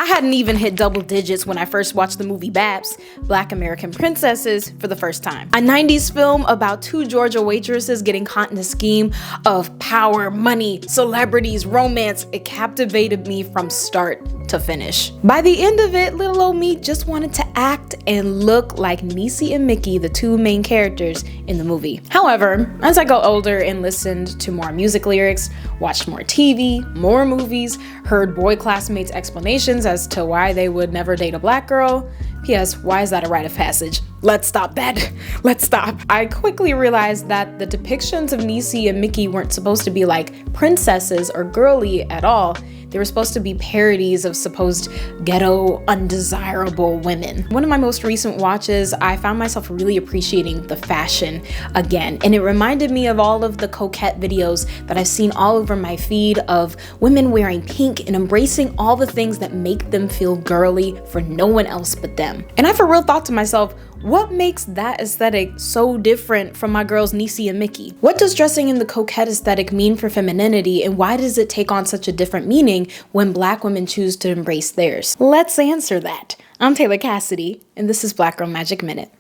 I hadn't even hit double digits when I first watched the movie Babs, Black American Princesses, for the first time. A 90s film about two Georgia waitresses getting caught in a scheme of power, money, celebrities, romance. It captivated me from start to finish. By the end of it, little old me just wanted to act and look like Niecy and Mickey, the two main characters in the movie. However, as I got older and listened to more music lyrics, watched more TV, more movies, heard boy classmates' explanations as to why they would never date a black girl. P.S. Why is that a rite of passage? Let's stop that. Let's stop. I quickly realized that the depictions of Niecy and Mickey weren't supposed to be like princesses or girly at all. They were supposed to be parodies of supposed ghetto, undesirable women. One of my most recent watches, I found myself really appreciating the fashion again, and it reminded me of all of the Coquette videos that I've seen all over my feed of women wearing pink and embracing all the things that make them feel girly for no one else but them. And I for real thought to myself, what makes that aesthetic so different from my girls Niecy and Mickey? What does dressing in the Coquette aesthetic mean for femininity, and why does it take on such a different meaning when black women choose to embrace theirs? Let's answer that. I'm Taylor Cassidy, and this is Black Girl Magic Minute.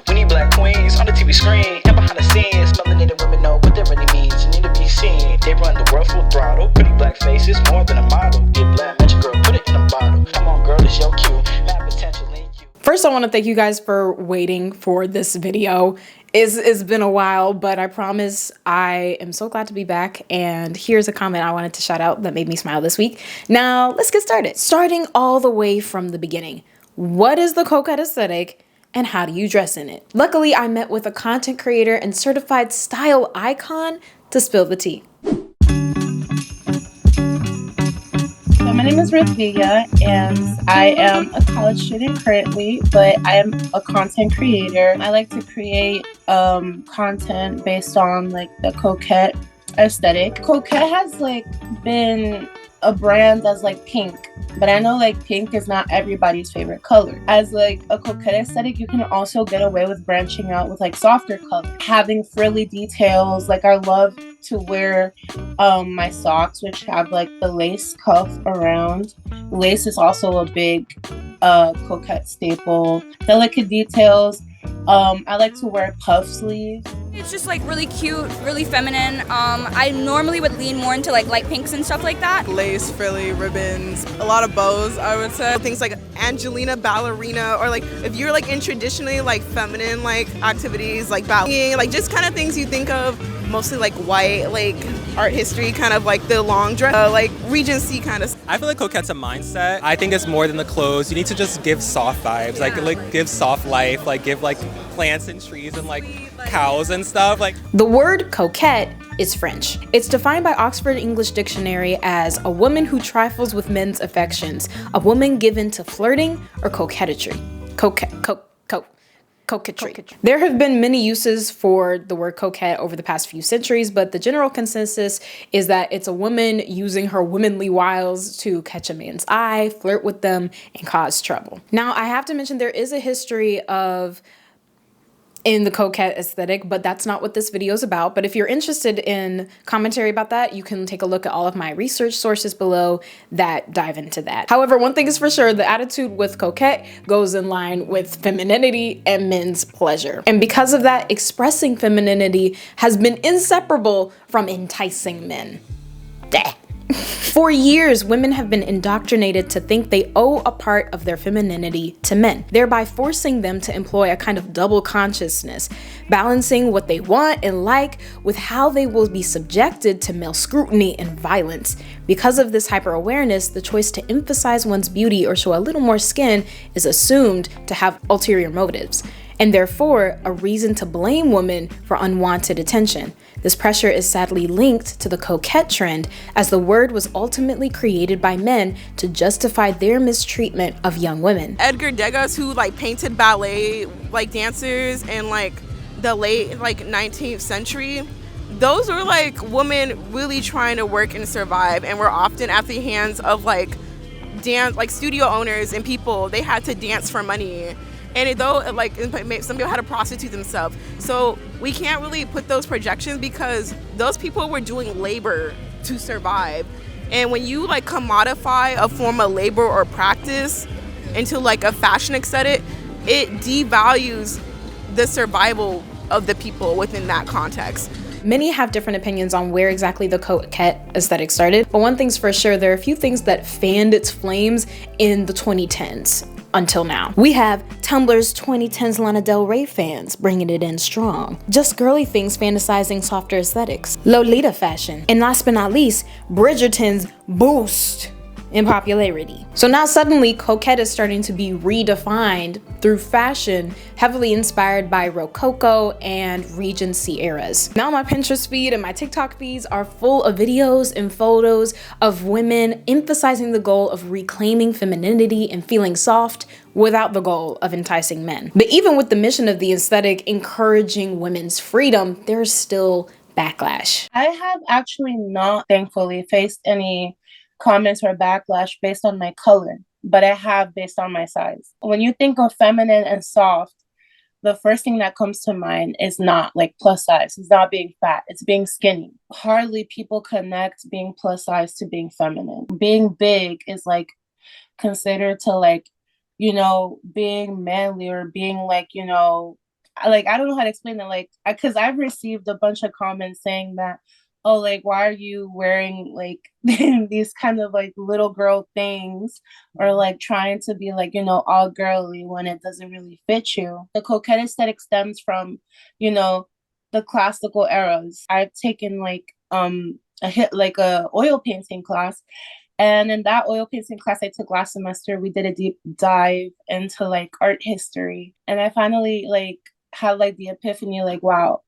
We need black queens on the TV screen and behind the scenes. Melanated women know what that really means. You need to be seen. They run the world full throttle. Pretty black faces, more than a model. Get black magic, girl, put it in a bottle. Come on, girl, it's your cue. Mad potential in you. First, I want to thank you guys for waiting for this video. It's been a while, but I promise I am so glad to be back. And here's a comment I wanted to shout out that made me smile this week. Now, let's get started. Starting all the way from the beginning. What is the Coquette aesthetic? And how do you dress in it? Luckily, I met with a content creator and certified style icon to spill the tea. So my name is Ravia, and I am a college student currently, but I am a content creator. I like to create content based on like the Coquette aesthetic. Coquette has like been a brand that's like pink, but I know like pink is not everybody's favorite color. As like a Coquette aesthetic, you can also get away with branching out with like softer colors, having frilly details. Like I love to wear my socks, which have like the lace cuff around. Lace is also a big Coquette staple. Delicate details. I like to wear puff sleeves. It's just like really cute, really feminine. I normally would lean more into like light pinks and stuff like that. Lace, frilly, ribbons, a lot of bows, I would say. Things like Angelina ballerina, or like if you're like in traditionally like feminine like activities like ballet, like just kind of things you think of, mostly like white, like art history, kind of like the long dress, like Regency kind of. I feel like Coquette's a mindset. I think it's more than the clothes. You need to just give soft vibes, like give soft life, like give like plants and trees and like cows and stuff. Like the word coquette is French. It's defined by Oxford English Dictionary as a woman who trifles with men's affections, a woman given to flirting or coquetry. Coquetry. There have been many uses for the word coquette over the past few centuries, but the general consensus is that it's a woman using her womanly wiles to catch a man's eye, flirt with them, and cause trouble. Now, I have to mention there is a history in the Coquette aesthetic, but that's not what this video is about. But if you're interested in commentary about that, you can take a look at all of my research sources below that dive into that. However, one thing is for sure, the attitude with Coquette goes in line with femininity and men's pleasure. And because of that, expressing femininity has been inseparable from enticing men. For years, women have been indoctrinated to think they owe a part of their femininity to men, thereby forcing them to employ a kind of double consciousness, balancing what they want and like with how they will be subjected to male scrutiny and violence. Because of this hyper-awareness, the choice to emphasize one's beauty or show a little more skin is assumed to have ulterior motives, and therefore a reason to blame women for unwanted attention. This pressure is sadly linked to the coquette trend, as the word was ultimately created by men to justify their mistreatment of young women. Edgar Degas, who like painted ballet like dancers in like the late like 19th century, those were like women really trying to work and survive, and were often at the hands of like studio owners and people. They had to dance for money. And though like some people had to prostitute themselves, so we can't really put those projections because those people were doing labor to survive. And when you like commodify a form of labor or practice into like a fashion aesthetic, it devalues the survival of the people within that context. Many have different opinions on where exactly the Coquette aesthetic started, but one thing's for sure, there are a few things that fanned its flames in the 2010s until now. We have Tumblr's 2010s Lana Del Rey fans bringing it in strong, Just Girly Things fantasizing softer aesthetics, Lolita fashion, and last but not least, Bridgerton's boost in popularity. So now suddenly Coquette is starting to be redefined through fashion heavily inspired by Rococo and Regency eras. Now my Pinterest feed and my TikTok feeds are full of videos and photos of women emphasizing the goal of reclaiming femininity and feeling soft without the goal of enticing men. But even with the mission of the aesthetic encouraging women's freedom, there's still backlash. I have actually not, thankfully, faced any comments or backlash based on my color, but I have based on my size. When you think of feminine and soft, the first thing that comes to mind is not like plus size. It's not being fat, it's being skinny. Hardly people connect being plus size to being feminine. Being big is like considered to like, you know, being manly or being like, you know, like I don't know how to explain it. Like, because I've received a bunch of comments saying that, oh, like, why are you wearing like these kind of like little girl things, or like trying to be like, you know, all girly when it doesn't really fit you. The Coquette aesthetic stems from, you know, the classical eras. I've taken like a oil painting class, and in that oil painting class I took last semester, we did a deep dive into like art history, and I finally like had like the epiphany, like, wow,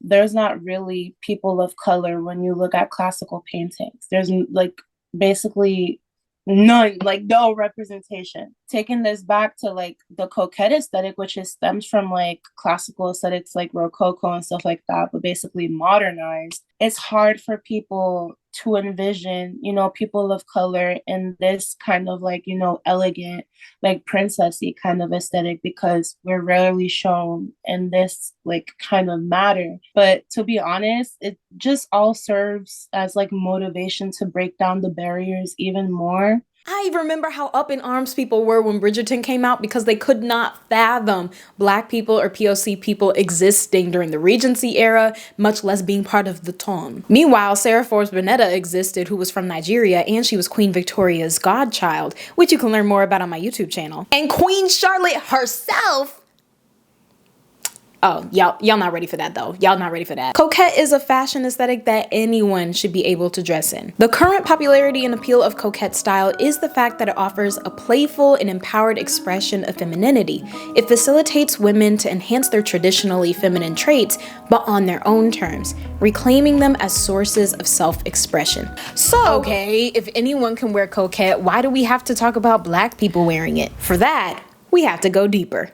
there's not really people of color when you look at classical paintings. There's like basically none, like no representation. Taking this back to like the Coquette aesthetic, which stems from like classical aesthetics like Rococo and stuff like that, but basically modernized, it's hard for people to envision, you know, people of color in this kind of like, you know, elegant, like princessy kind of aesthetic, because we're rarely shown in this like kind of matter. But to be honest, it just all serves as like motivation to break down the barriers even more. I remember how up in arms people were when Bridgerton came out because they could not fathom Black people or POC people existing during the Regency era, much less being part of the ton. Meanwhile, Sarah Forbes Bernetta existed, who was from Nigeria, and she was Queen Victoria's godchild, which you can learn more about on my YouTube channel. And Queen Charlotte herself. Oh, y'all not ready for that though. Y'all not ready for that. Coquette is a fashion aesthetic that anyone should be able to dress in. The current popularity and appeal of Coquette style is the fact that it offers a playful and empowered expression of femininity. It facilitates women to enhance their traditionally feminine traits, but on their own terms, reclaiming them as sources of self-expression. So, okay, if anyone can wear Coquette, why do we have to talk about Black people wearing it? For that, we have to go deeper.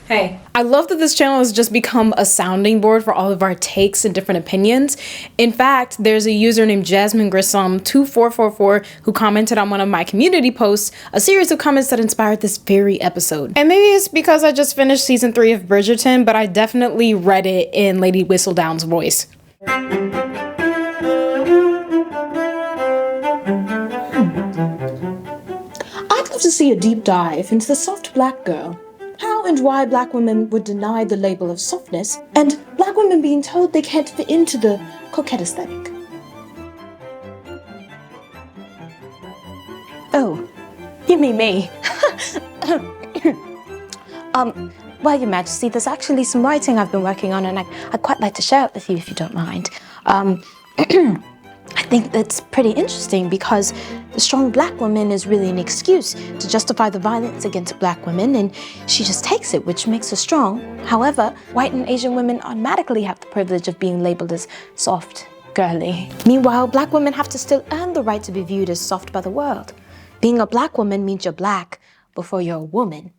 Hey, I love that this channel has just become a sounding board for all of our takes and different opinions. In fact, there's a user named 𝔂𝓮𝓪𝓾𝓮2444 who commented on one of my community posts, a series of comments that inspired this very episode. And maybe it's because I just finished season 3 of Bridgerton, but I definitely read it in Lady Whistledown's voice. I'd love to see a deep dive into the soft Black girl. How and why Black women were denied the label of softness, and Black women being told they can't fit into the Coquette aesthetic. Oh, you mean me? Well, Your Majesty, there's actually some writing I've been working on, and I'd quite like to share it with you if you don't mind. I think that's pretty interesting because the strong Black woman is really an excuse to justify the violence against Black women, and she just takes it, which makes her strong. However, white and Asian women automatically have the privilege of being labeled as soft, girly. Meanwhile, Black women have to still earn the right to be viewed as soft by the world. Being a Black woman means you're Black before you're a woman.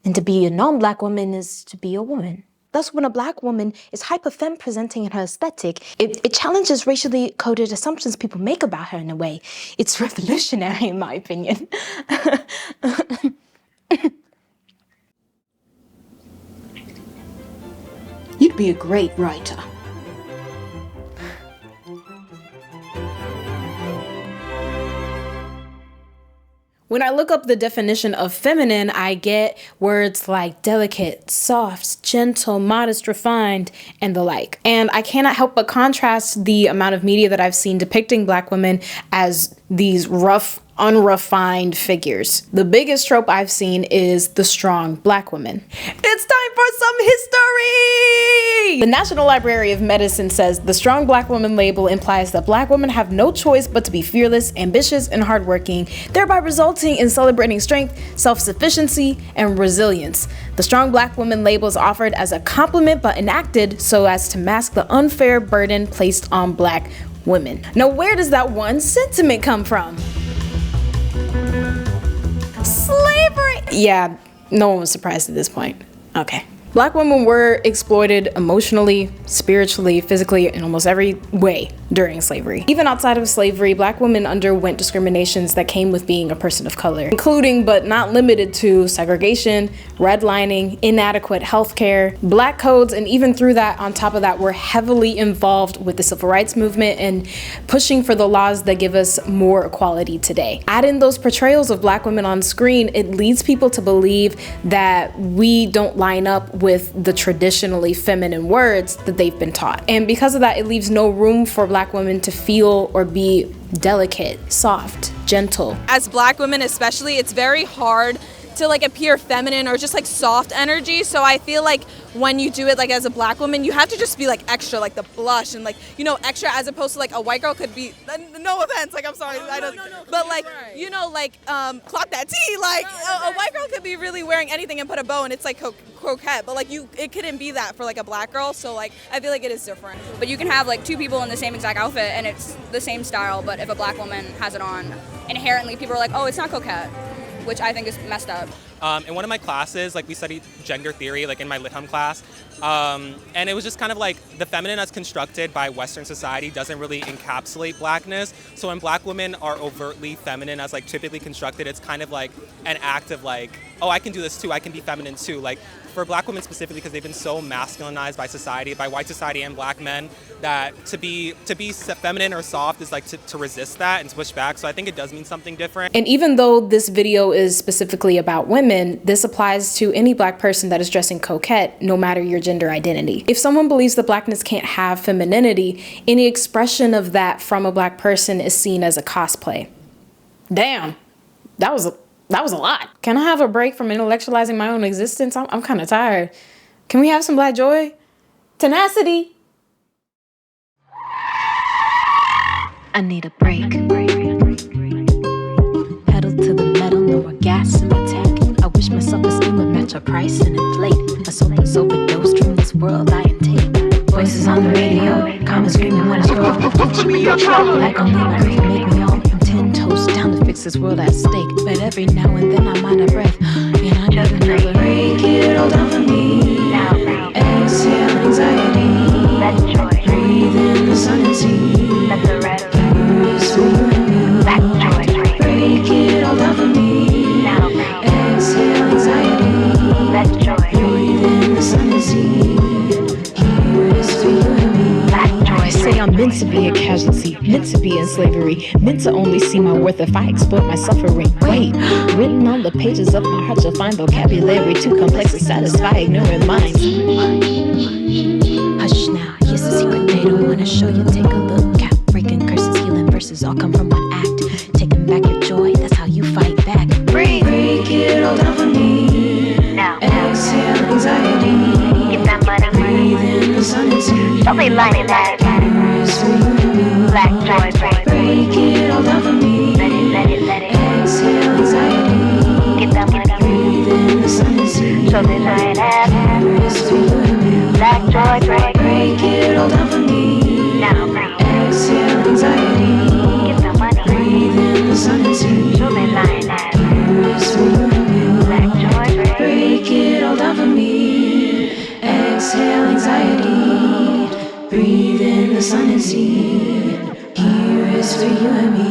And to be a non-Black woman is to be a woman. Thus, when a Black woman is hyper-femme presenting in her aesthetic, it challenges racially coded assumptions people make about her in a way. It's revolutionary, in my opinion. You'd be a great writer. When I look up the definition of feminine, I get words like delicate, soft, gentle, modest, refined, and the like. And I cannot help but contrast the amount of media that I've seen depicting Black women as these rough, unrefined figures. The biggest trope I've seen is the strong Black woman. It's time for some history! The National Library of Medicine says the strong Black woman label implies that Black women have no choice but to be fearless, ambitious, and hardworking, thereby resulting in celebrating strength, self-sufficiency, and resilience. The strong Black woman label is offered as a compliment but enacted so as to mask the unfair burden placed on Black women. Now, where does that one sentiment come from? Slavery! Yeah, no one was surprised at this point. Okay. Black women were exploited emotionally, spiritually, physically, in almost every way during slavery. Even outside of slavery, Black women underwent discriminations that came with being a person of color, including but not limited to segregation, redlining, inadequate healthcare, Black codes, and even through that, on top of that, were heavily involved with the civil rights movement and pushing for the laws that give us more equality today. Add in those portrayals of Black women on screen, it leads people to believe that we don't line up with the traditionally feminine words that they've been taught. And because of that, it leaves no room for Black women to feel or be delicate, soft, gentle. As Black women especially, it's very hard to like appear feminine or just like soft energy. So I feel like when you do it like as a Black woman, you have to just be like extra, like the blush and like, you know, extra, as opposed to like a white girl could be, no offense, like I'm sorry, but like, you know, like clock that tea, like a white girl could be really wearing anything and put a bow and it's like Coquette, but like it couldn't be that for like a Black girl. So like I feel like it is different. But you can have like two people in the same exact outfit and it's the same style, but if a Black woman has it on, inherently people are like, oh, it's not Coquette, which I think is messed up. In one of my classes, like we studied gender theory, like in my lit hum class, and it was just kind of like the feminine as constructed by Western society doesn't really encapsulate Blackness. So when Black women are overtly feminine as like typically constructed, it's kind of like an act of like, oh, I can do this too, I can be feminine too. Like for Black women specifically, because they've been so masculinized by society, by white society and Black men, that to be feminine or soft is like to resist that and to push back. So I think it does mean something different. And even though this video is specifically about women, this applies to any Black person that is dressing coquette, no matter your gender identity. If someone believes that Blackness can't have femininity, any expression of that from a Black person is seen as a cosplay. Damn, that was a lot. Can I have a break from intellectualizing my own existence? I'm kind of tired. Can we have some Black joy? Tenacity. I need a break. Pedal to the metal, no more gas in my tank. I wish my self-esteem would match a price and inflate. A soul's overdosed from this world I intake. Voices on the radio, comments screaming when I scroll. Like only my grief make me all. I'm 10 toes down to fix this world at stake. But every now and then I'm out of breath, and I need another break. It all down for me. Exhale anxiety. Let joy breathe in the sun and see. Let the red Here's for you and me. black joy Break it all down for me. now. Exhale anxiety. Let joy Breathe in the sun and see. Here is for you and me. black joy. I say I'm meant to be a casualty, meant to be in slavery, meant to only see my worth if I exploit my suffering. Wait, written on the pages of my heart you'll find vocabulary too complex to satisfy ignorant minds. Hush now, here's a secret they don't wanna show you. Take a look. Cap breaking curses, healing verses all come from one act. Taking back your joy, that's how you fight back. Break it all down for me. Now. Exhale anxiety. Get that money. Breathe in the sun and see. Don't be lining that. Here's for you and me. Black joy Break it all down for me. Let it. Exhale anxiety. Get that money. Breathe in the sun and see. So this I have. Here's for you and me. Black joy break. Break it all down for me. Now. Exhale anxiety. Get that money. Breathe in the sun and see. So this I have. Here's for you and me. Black joy break. Break it all down for me. Exhale anxiety. Breathe in the sun and see. Here is for you and me.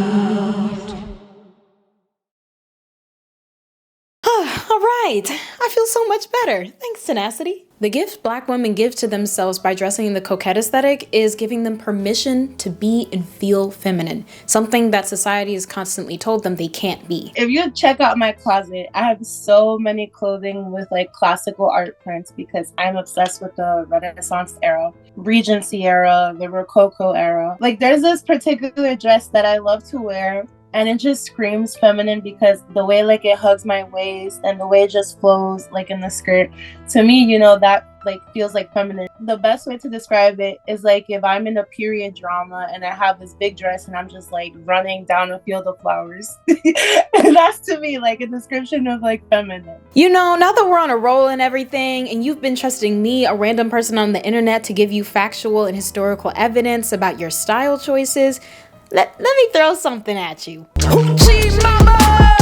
All right, I feel so much better. Thanks, Tenacity. The gift Black women give to themselves by dressing in the coquette aesthetic is giving them permission to be and feel feminine, something that society has constantly told them they can't be. If you check out my closet, I have so many clothing with like classical art prints because I'm obsessed with the Renaissance era, Regency era, the Rococo era. Like there's this particular dress that I love to wear, and it just screams feminine because the way like it hugs my waist and the way it just flows like in the skirt, to me, you know, that like feels like feminine. The best way to describe it is like if I'm in a period drama and I have this big dress and I'm just like running down a field of flowers. And that's to me like a description of like feminine. You know, now that we're on a roll and everything, and you've been trusting me, a random person on the internet, to give you factual and historical evidence about your style choices, let me throw something at you. Hoochie mamas!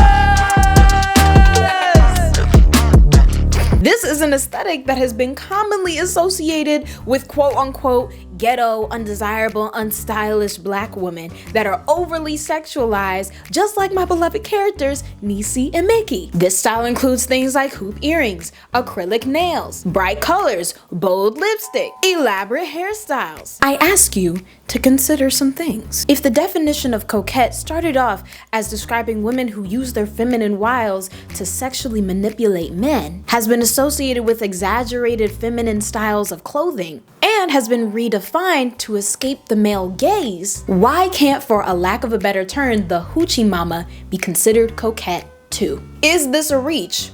This is an aesthetic that has been commonly associated with quote-unquote ghetto, undesirable, unstylish Black women that are overly sexualized, just like my beloved characters Niecy and Mickey. This style includes things like hoop earrings, acrylic nails, bright colors, bold lipstick, elaborate hairstyles. I ask you to consider some things. If the definition of coquette started off as describing women who use their feminine wiles to sexually manipulate men, has been associated with exaggerated feminine styles of clothing, and has been redefined to escape the male gaze, why can't, for a lack of a better term, the hoochie mama be considered coquette too? Is this a reach?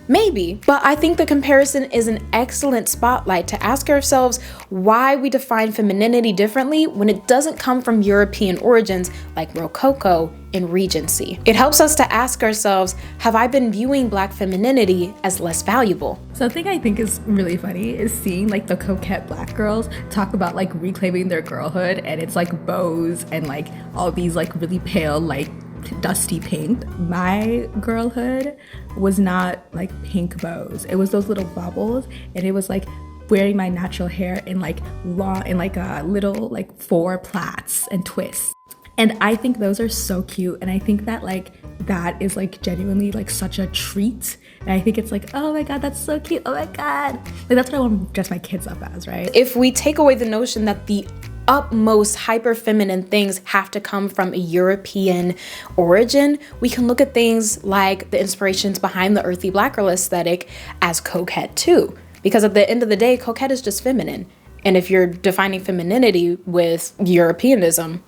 Maybe, but I think the comparison is an excellent spotlight to ask ourselves why we define femininity differently when it doesn't come from European origins like Rococo and Regency. It helps us to ask ourselves, have I been viewing Black femininity as less valuable? Something I think is really funny is seeing like the coquette Black girls talk about like reclaiming their girlhood, and it's like bows and like all these like really pale like dusty pink. My girlhood was not like pink bows. It was those little bubbles, and it was like wearing my natural hair in like long and like a little like 4 plaits and twists. And I think those are so cute, and I think that like that is like genuinely like such a treat. And I think it's like, oh my god, that's so cute, oh my god. Like that's what I want to dress my kids up as, right? If we take away the notion that the utmost hyper feminine things have to come from a European origin, we can look at things like the inspirations behind the earthy Black girl aesthetic as coquette too. Because at the end of the day, coquette is just feminine. And if you're defining femininity with Europeanism,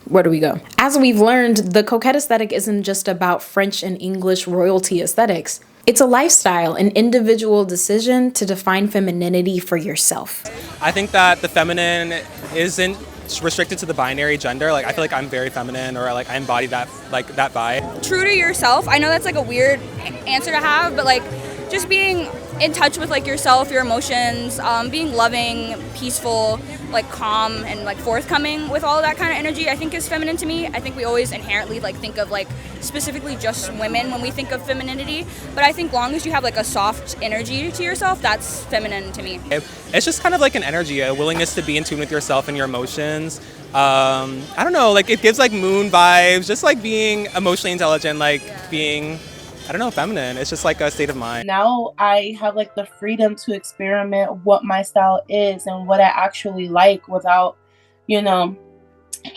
where do we go? As we've learned, the coquette aesthetic isn't just about French and English royalty aesthetics. It's a lifestyle, an individual decision to define femininity for yourself. I think that the feminine isn't restricted to the binary gender. Like I feel like I'm very feminine, or like I embody that vibe. True to yourself. I know that's like a weird answer to have, but like just being in touch with like yourself, your emotions, being loving, peaceful, like calm and like forthcoming with all of that kind of energy, I think is feminine to me. I think we always inherently like think of like specifically just women when we think of femininity, but I think long as you have like a soft energy to yourself, that's feminine to me. It's just kind of like an energy, a willingness to be in tune with yourself and your emotions. I don't know, like it gives like moon vibes, just like being emotionally intelligent, like being, I don't know, feminine. It's just like a state of mind. Now I have like the freedom to experiment what my style is and what I actually like without, you know,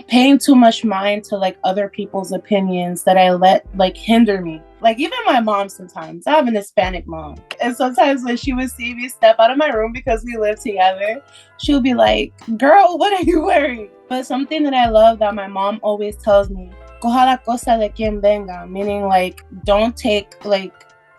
paying too much mind to like other people's opinions that I let like hinder me. Like even my mom sometimes, I have an Hispanic mom. And sometimes when she would see me step out of my room because we live together, she'll be like, girl, what are you wearing? But something that I love that my mom always tells me, 𝔂𝓸𝓾'𝓮, meaning like don't take like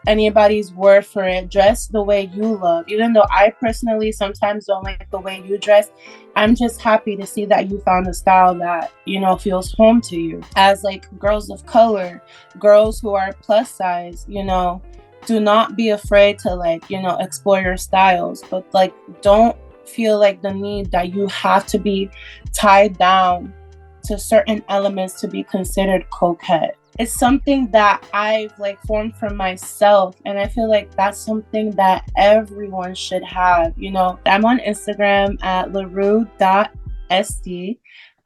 anybody's word for it. Dress the way you love. Even though I personally sometimes don't like the way you dress, I'm just happy to see that you found a style that, you know, feels home to you. As like girls of color, girls who are plus size, you know, do not be afraid to like, you know, explore your styles, but like don't feel like the need that you have to be tied down to certain elements to be considered coquette. It's something that I've like formed for myself, and I feel like that's something that everyone should have. You know, I'm on Instagram at 𝓂𝓾'𝓮,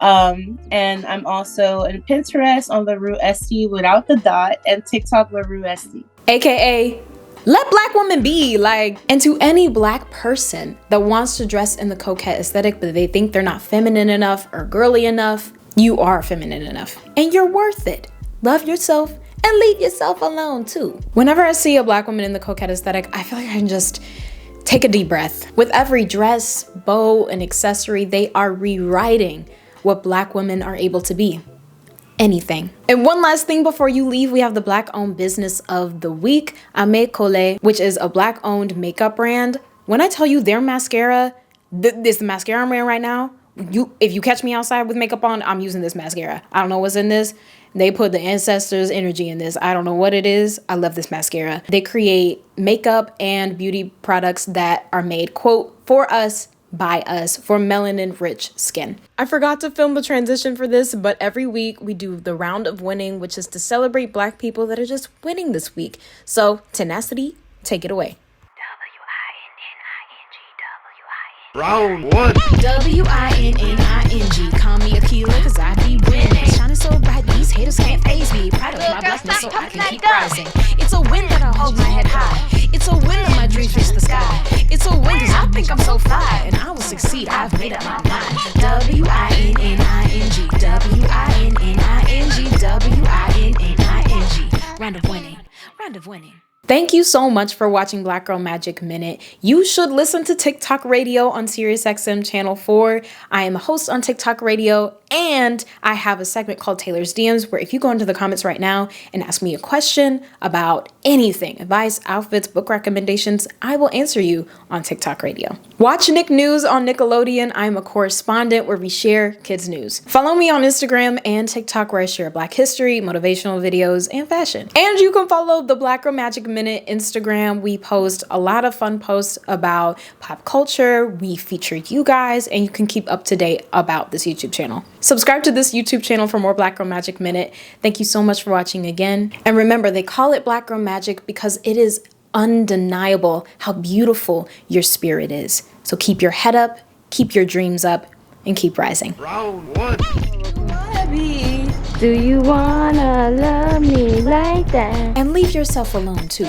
and I'm also in Pinterest on 𝓂𝓾'𝓮 without the dot, and TikTok 𝓂𝓾'𝓮. AKA Let black women be, like. And to any black person that wants to dress in the coquette aesthetic, but they think they're not feminine enough or girly enough, you are feminine enough and you're worth it. Love yourself and leave yourself alone too. Whenever I see a black woman in the coquette aesthetic, I feel like I can just take a deep breath. With every dress, bow, and accessory, they are rewriting what black women are able to be. Anything. And one last thing before you leave, we have the black owned business of the week, 𝔂𝓸𝓾'𝓮, which is a black owned makeup brand. When I tell you their mascara, this mascara I'm wearing right now, if you catch me outside with makeup on, I'm using this mascara. I don't know what's in this. They put the ancestors' energy in this. I don't know what it is. I love this mascara. They create makeup and beauty products that are made, quote, for us, by us, for melanin-rich skin. I forgot to film the transition for this, but every week we do the round of winning, which is to celebrate black people that are just winning this week. So, Tenacity, take it away. Round one. W-I-N-N-I-N-G. Call me Aquila, cause I be winning. Shining so bright, these haters can't faze me. Proud of my blackness, so I can keep rising. It's a win that I hold my head high. It's a win that my dreams reach the sky. It's a win cause I think I'm so fly. And I will succeed, I've made up my mind. W-I-N-N-I-N-G. W-I-N-N-I-N-G. W-I-N-N-I-N-G. Round of winning. Round of winning. Thank you so much for watching Black Girl Magic Minute. You should listen to TikTok Radio on SiriusXM Channel 4. I am a host on TikTok Radio, and I have a segment called Taylor's DMs, where if you go into the comments right now and ask me a question about anything, advice, outfits, book recommendations, I will answer you on TikTok Radio. Watch Nick News on Nickelodeon. I'm a correspondent where we share kids news. Follow me on Instagram and TikTok, where I share Black history, motivational videos, and fashion. And you can follow the Black Girl Magic Minute Instagram. We post a lot of fun posts about pop culture. We feature you guys, and you can keep up to date about this YouTube channel. Subscribe to this YouTube channel for more Black Girl Magic Minute. Thank you so much for watching again. And remember, they call it Black Girl Magic because it is undeniable how beautiful your spirit is. So keep your head up, keep your dreams up, and keep rising. Round one. Do you wanna love me like that? And leave yourself alone too.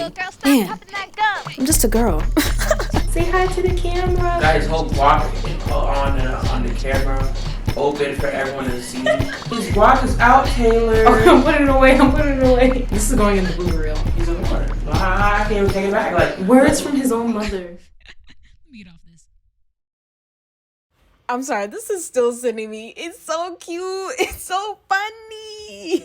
Man, I'm just a girl. Say hi to the camera. Guys, hold block on the camera open for everyone to see. His block is out, Taylor. Oh, I'm putting it away. I'm putting it away. This is going in the booty reel. He's in the corner. I can't even take it back. Like words from his own mother. I'm sorry, this is still sending me. It's so cute. It's so funny.